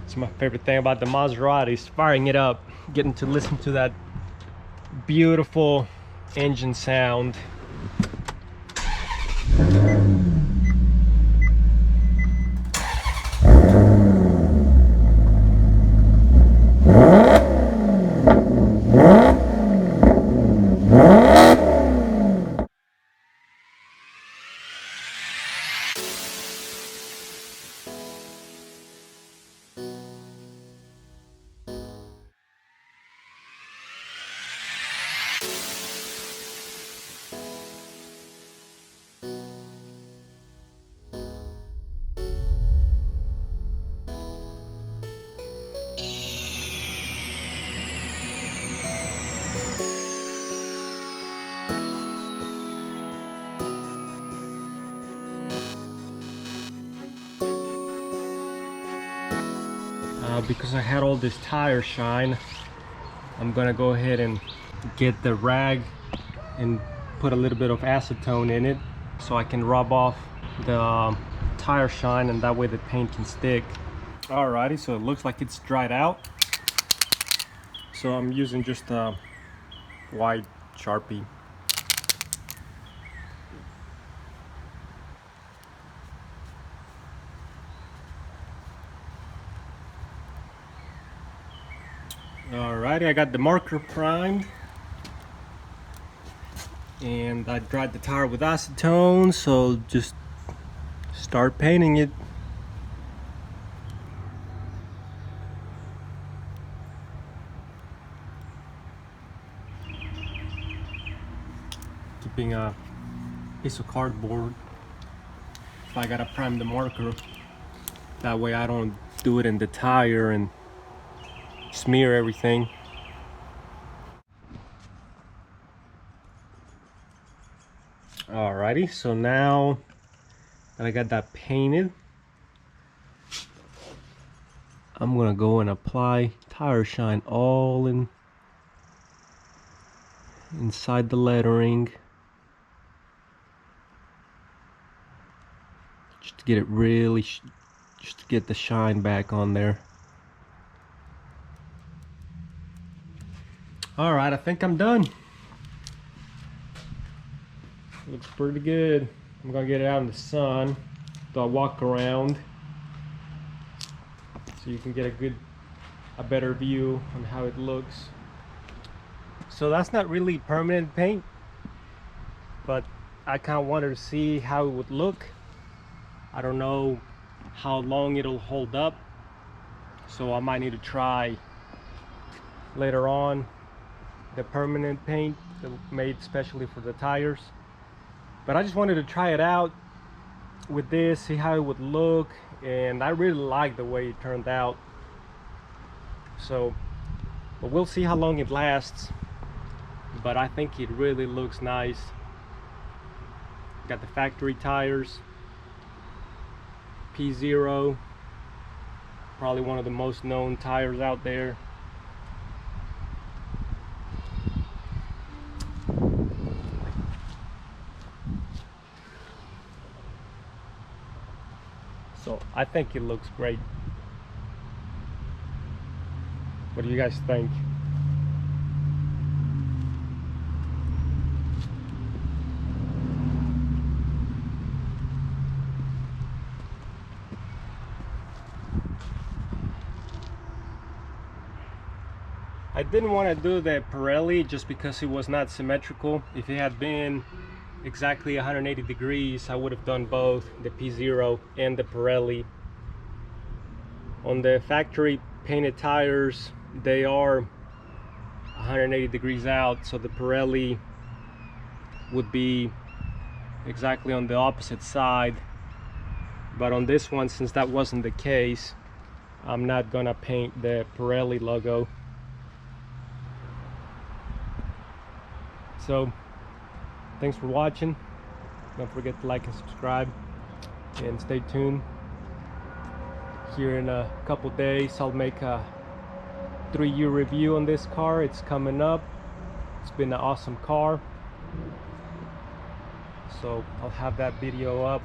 It's my favorite thing about the Maserati is firing it up, getting to listen to that beautiful engine sound. Because I had all this tire shine, I'm gonna go ahead and get the rag and put a little bit of acetone in it so I can rub off the tire shine, and that way the paint can stick. Alrighty, so it looks like it's dried out, so I'm using just a white Sharpie. Alrighty, I got the marker primed and I dried the tire with acetone, so just start painting it. Keeping a piece of cardboard if I gotta prime the marker, that way I don't do it in the tire and smear everything. Alrighty, so now that I got that painted, I'm gonna go and apply tire shine all inside the lettering, just to get it really, just to get the shine back on there. Alright, I think I'm done. Looks pretty good. I'm gonna get it out in the sun, do a walk around so you can get a better view on how it looks. So that's not really permanent paint, but I kind of wanted to see how it would look. I don't know how long it'll hold up, so I might need to try later on the permanent paint made especially for the tires. But I just wanted to try it out with this, see how it would look, and I really like the way it turned out. So, but we'll see how long it lasts. But I think it really looks nice. Got the factory tires, P0, probably one of the most known tires out there. So I think it looks great. What do you guys think? I didn't want to do the Pirelli just because it was not symmetrical. If it had been exactly 180 degrees, I would have done both, the P0 and the Pirelli. On the factory painted tires, they are 180 degrees out, so the Pirelli would be exactly on the opposite side. But on this one, since that wasn't the case, I'm not gonna paint the Pirelli logo. So thanks for watching. Don't forget to like and subscribe, and stay tuned. Here in a couple days I'll make a 3-year review on this car. It's coming up. It's been an awesome car, so I'll have that video up